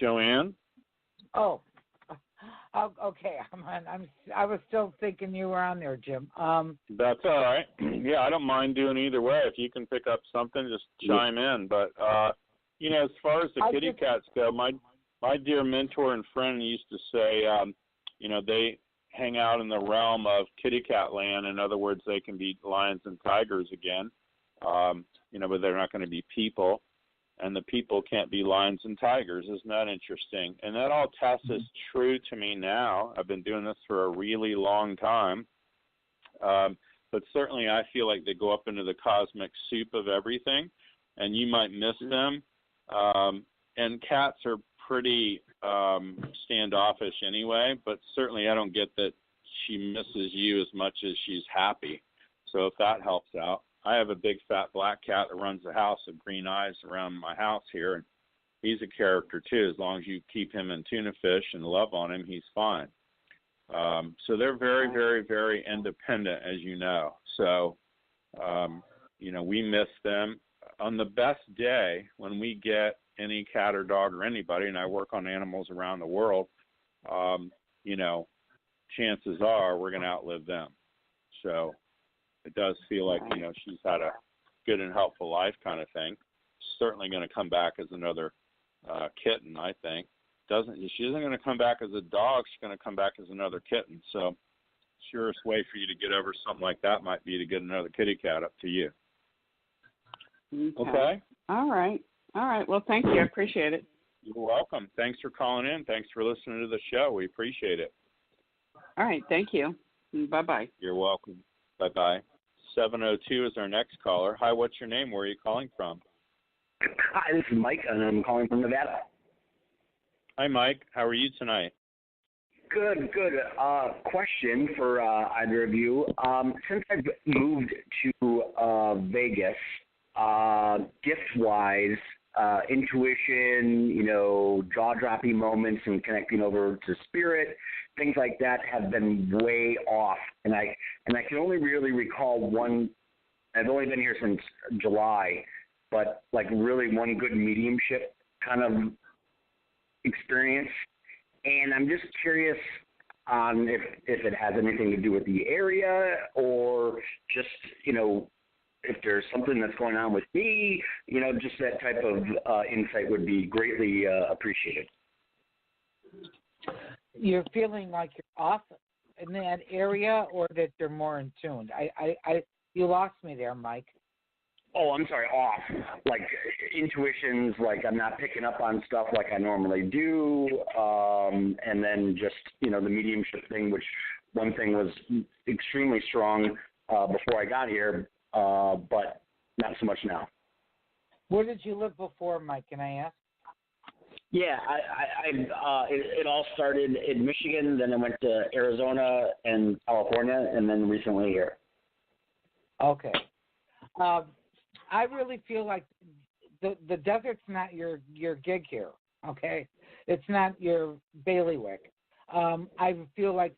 Joanne? Oh, okay. I was still thinking you were on there, Jim. That's all right. Yeah, I don't mind doing either way. If you can pick up something, just chime in. But as far as the kitty cats go, my dear mentor and friend used to say, they hang out in the realm of kitty cat land. In other words, they can be lions and tigers again, but they're not going to be people. And the people can't be lions and tigers. Isn't that interesting? And that all tests is true to me now. I've been doing this for a really long time. But certainly I feel like they go up into the cosmic soup of everything, and you might miss them. And cats are pretty standoffish anyway, but certainly I don't get that she misses you as much as she's happy. So if that helps out. I have a big fat black cat that runs the house with green eyes around my house here, and he's a character too. As long as you keep him in tuna fish and love on him, he's fine. So they're very, very, very independent, as you know. So, we miss them. On the best day, when we get any cat or dog or anybody, and I work on animals around the world, chances are we're going to outlive them. So it does feel like, she's had a good and helpful life kind of thing. She's certainly going to come back as another kitten, I think. She isn't going to come back as a dog. She's going to come back as another kitten. So surest way for you to get over something like that might be to get another kitty cat up to you. Okay? All right. Well, thank you. I appreciate it. You're welcome. Thanks for calling in. Thanks for listening to the show. We appreciate it. All right. Thank you. Bye-bye. You're welcome. Bye-bye. 702 is our next caller. Hi, what's your name? Where are you calling from? Hi, this is Mike, and I'm calling from Nevada. Hi, Mike. How are you tonight? Good. Question for either of you. Since I've moved to Vegas, gift-wise, intuition, jaw-dropping moments and connecting over to spirit, things like that have been way off. And I can only really recall one I've only been here since July, but like really one good mediumship kind of experience. And I'm just curious on if it has anything to do with the area or just, if there's something that's going on with me, just that type of insight would be greatly appreciated. You're feeling like you're off in that area, or that they're more in tune? You lost me there, Mike. Oh, I'm sorry, off. Like intuitions, like I'm not picking up on stuff like I normally do, and then just, the mediumship thing, which one thing was extremely strong before I got here, but not so much now. Where did you live before, Mike, can I ask? Yeah, it all started in Michigan, then I went to Arizona and California, and then recently here. Okay. I really feel like the desert's not your gig here, okay? It's not your bailiwick. I feel like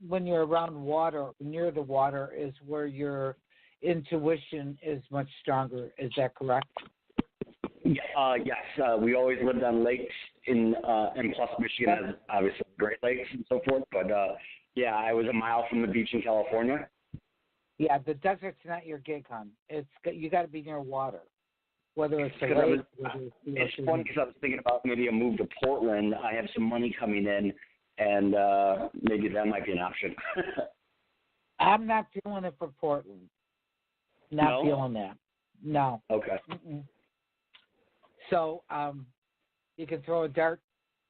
when you're around water, near the water, is where your intuition is much stronger. Is that correct? Yes. We always lived on lakes and plus Michigan has obviously Great Lakes and so forth. But, I was a mile from the beach in California. Yeah, the desert's not your gig, hon. You got to be near water, whether it's a lake. It's funny because I was thinking about maybe a move to Portland. I have some money coming in, and maybe that might be an option. I'm not feeling it for Portland. Not feeling that. No. Okay. Mm-mm. So you can throw a dart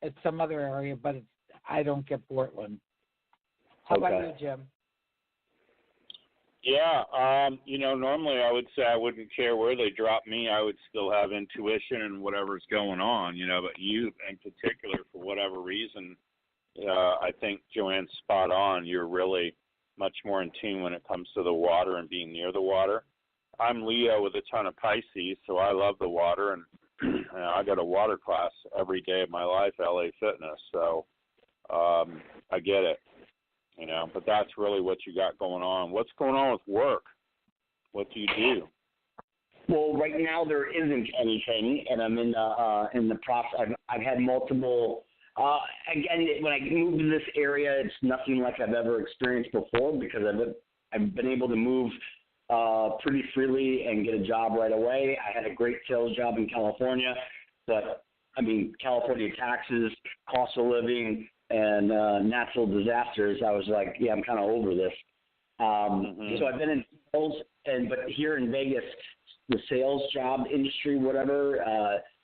at some other area, but I don't get Portland. How about you, Jim? Yeah, normally I would say I wouldn't care where they drop me. I would still have intuition and whatever's going on, but you in particular, for whatever reason, I think Joanne's spot on. You're really much more in tune when it comes to the water and being near the water. I'm Leo with a ton of Pisces, so I love the water, and I got a water class every day of my life, LA Fitness, so I get it. But that's really what you got going on. What's going on with work? What do you do? Well, right now there isn't anything, and I'm in the process. I've had multiple. Again, when I moved to this area, it's nothing like I've ever experienced before because I've been able to move pretty freely and get a job right away. I had a great sales job in California, but California taxes, cost of living, and natural disasters, I was like, I'm kind of over this. So I've been in sales, but here in Vegas, the sales job industry, whatever,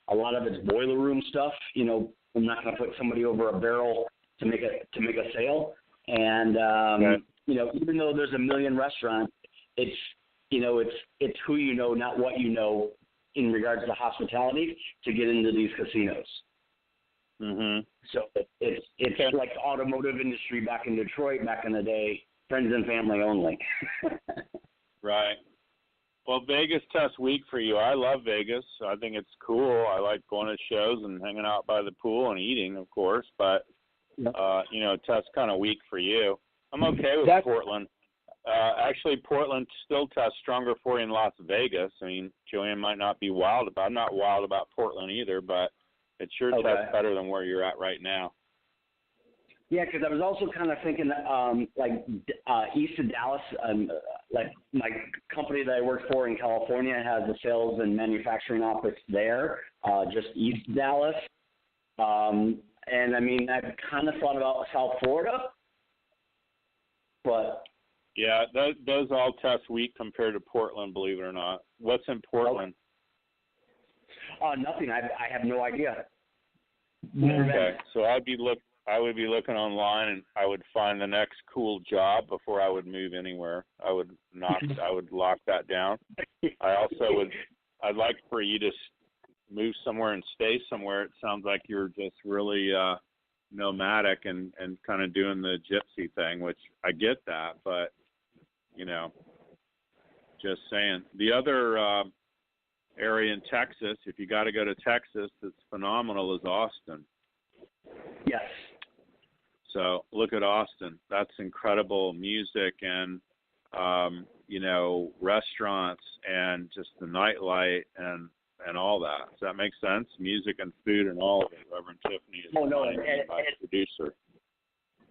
a lot of it's boiler room stuff. I'm not going to put somebody over a barrel to make a sale. And even though there's a million restaurants, it's who you know, not what you know, in regards to hospitality to get into these casinos. Mm-hmm. So it's like the automotive industry back in Detroit back in the day, friends and family only. Right. Well, Vegas test week for you. I love Vegas. I think it's cool. I like going to shows and hanging out by the pool and eating, of course. But, test kind of weak for you. I'm okay with Portland. Actually, Portland still tests stronger for you in Las Vegas. Joanne might not be wild about. I'm not wild about Portland either, but it sure tests better than where you're at right now. Yeah, because I was also kind of thinking, east of Dallas, like my company that I work for in California has a sales and manufacturing office there, just east of Dallas. And I've kind of thought about South Florida, but. Yeah, those all test weak compared to Portland, believe it or not. What's in Portland? Nothing. I have no idea. Okay, so I would be looking online, and I would find the next cool job before I would move anywhere. I would lock that down. I'd like for you to move somewhere and stay somewhere. It sounds like you're just really nomadic and kind of doing the gypsy thing, which I get that, but just saying. The other area in Texas, if you got to go to Texas, it's phenomenal, is Austin. Yes. So look at Austin. That's incredible music, and restaurants and just the nightlight and all that. Does that make sense? Music and food and all of it. Reverend Tiffany is my producer.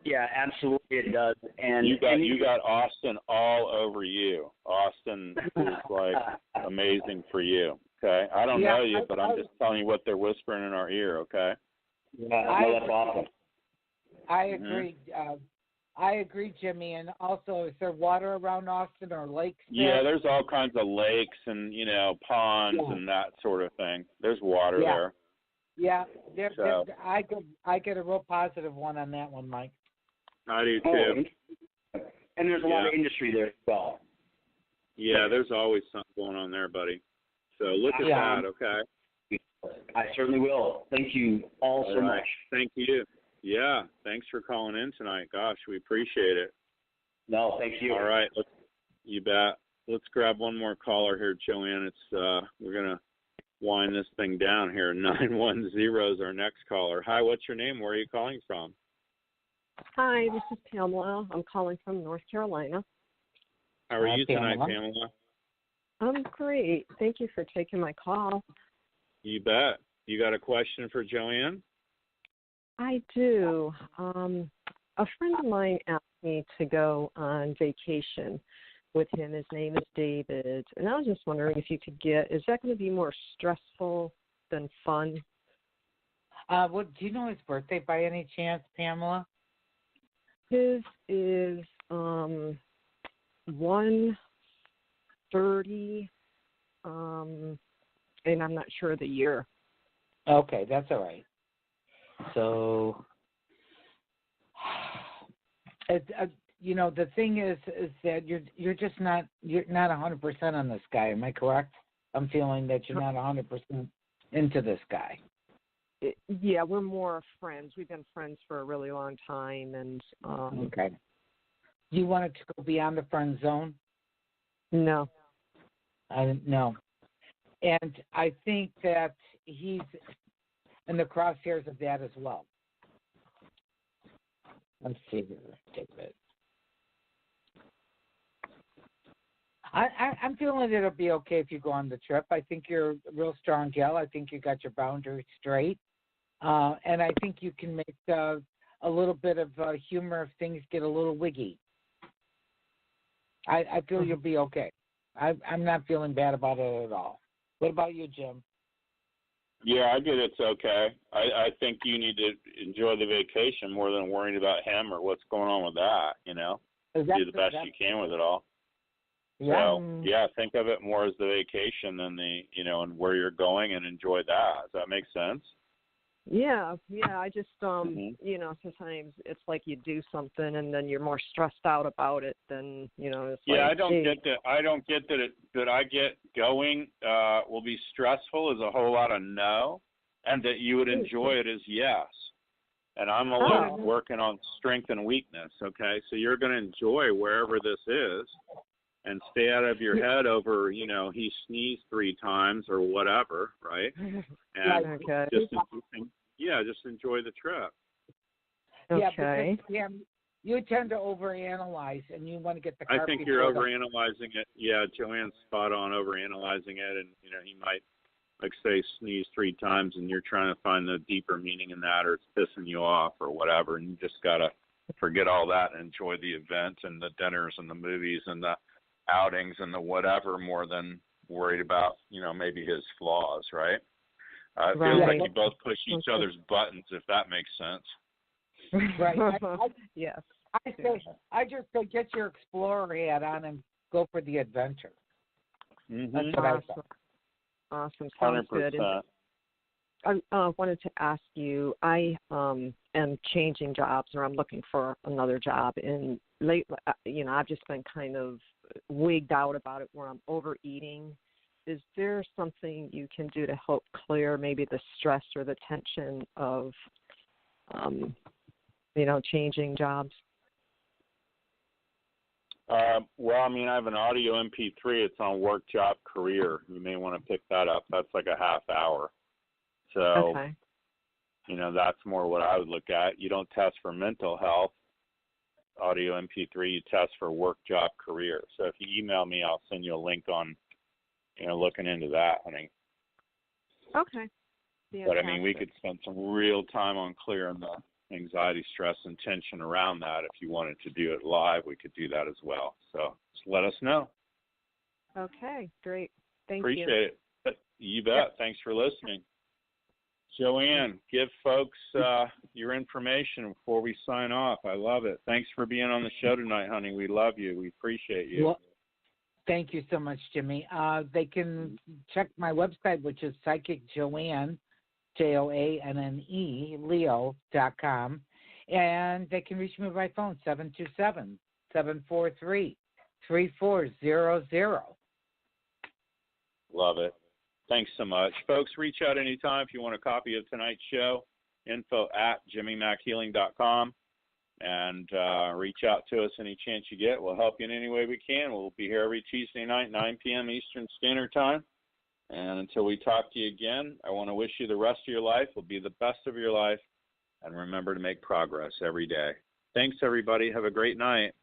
Yeah, absolutely it does. And you got Austin all over you. Austin is like amazing for you. Okay, I don't know you, but I'm just telling you what they're whispering in our ear. Okay. Yeah, that's awesome. I agree. I agree, Jimmy. And also, is there water around Austin or lakes there? Yeah, there's all kinds of lakes and ponds and that sort of thing. There's water there. Yeah, I get a real positive one on that one, Mike. I do too. And there's a lot of industry there as well. Yeah, there's always something going on there, buddy. So look at that, okay? I certainly will. Thank you all so much. Thank you. Yeah, thanks for calling in tonight. Gosh, we appreciate it. No, thank you. All right, you bet. Let's grab one more caller here, Joanne. We're gonna wind this thing down here. 910 is our next caller. Hi, what's your name? Where are you calling from? Hi, this is Pamela. I'm calling from North Carolina. How are you tonight, Pamela? I'm great. Thank you for taking my call. You bet. You got a question for Joanne? I do. A friend of mine asked me to go on vacation with him. His name is David. And I was just wondering if you could is that going to be more stressful than fun? Do you know his birthday by any chance, Pamela? His is 1/30, and I'm not sure the year. Okay, that's all right. So, the thing is that you're just not 100% on this guy. Am I correct? I'm feeling that you're not 100% into this guy. Yeah, we're more friends. We've been friends for a really long time, and okay. Do you want it to go beyond the friend zone? No. No. And I think that he's in the crosshairs of that as well. Let's see here, David. I'm feeling it'll be okay if you go on the trip. I think you're a real strong gal. I think you got your boundaries straight. And I think you can make a little bit of humor if things get a little wiggy. I feel you'll be okay. I'm not feeling bad about it at all. What about you, Jim? Yeah, I get it's okay. I think you need to enjoy the vacation more than worrying about him or what's going on with that, Do the best you can with it all. Yeah. So, think of it more as the vacation than and where you're going and enjoy that. Does that make sense? Yeah. I just, sometimes it's like you do something and then you're more stressed out about it than, it's like. Yeah, I don't get that. I don't get that. That I get going will be stressful is a whole lot of no, and that you would enjoy it is yes. And I'm a little working on strength and weakness. Okay, so you're going to enjoy wherever this is. And stay out of your head over, he sneezed 3 times or whatever, right? And just enjoy the trip. Okay. Yeah, because you tend to overanalyze, and you want to get the carpet. I think you're overanalyzing it. Yeah, Joanne's spot on overanalyzing it, and he might, say, sneeze 3 times, and you're trying to find the deeper meaning in that, or it's pissing you off, or whatever, and you just gotta forget all that and enjoy the event and the dinners and the movies and the outings and the whatever more than worried about, maybe his flaws, right? It feels like you both push each other's buttons, if that makes sense. Right. Yes. I just say get your explorer hat on and go for the adventure. Mm-hmm. That's what I thought. Awesome. Sounds 100%. good. I wanted to ask you, I am changing jobs, or I'm looking for another job. And lately, I've just been kind of wigged out about it where I'm overeating. Is there something you can do to help clear maybe the stress or the tension of, changing jobs? Well, I have an audio MP3. It's on Work Job Career. You may want to pick that up. That's like a half hour. So, okay. That's more what I would look at. You don't test for mental health. audio MP3 you test for work, job, career. So if you email me, I'll send you a link on, looking into that, honey. Okay. But I mean, we could spend some real time on clearing the anxiety, stress, and tension around that. If you wanted to do it live, we could do that as well. So just let us know. Okay, great. Thank you. Appreciate it. You bet. Yep. Thanks for listening. Joanne, give folks your information before we sign off. I love it. Thanks for being on the show tonight, honey. We love you. We appreciate you. Well, thank you so much, Jimmy. They can check my website, which is Psychic Joanne, JOANNE, Leo.com. And they can reach me by phone, 727-743-3400. Love it. Thanks so much. Folks, reach out anytime if you want a copy of tonight's show, info@jimmymackhealing.com, and reach out to us any chance you get. We'll help you in any way we can. We'll be here every Tuesday night, 9 p.m. Eastern Standard Time. And until we talk to you again, I want to wish you the rest of your life will be the best of your life, and remember to make progress every day. Thanks, everybody. Have a great night.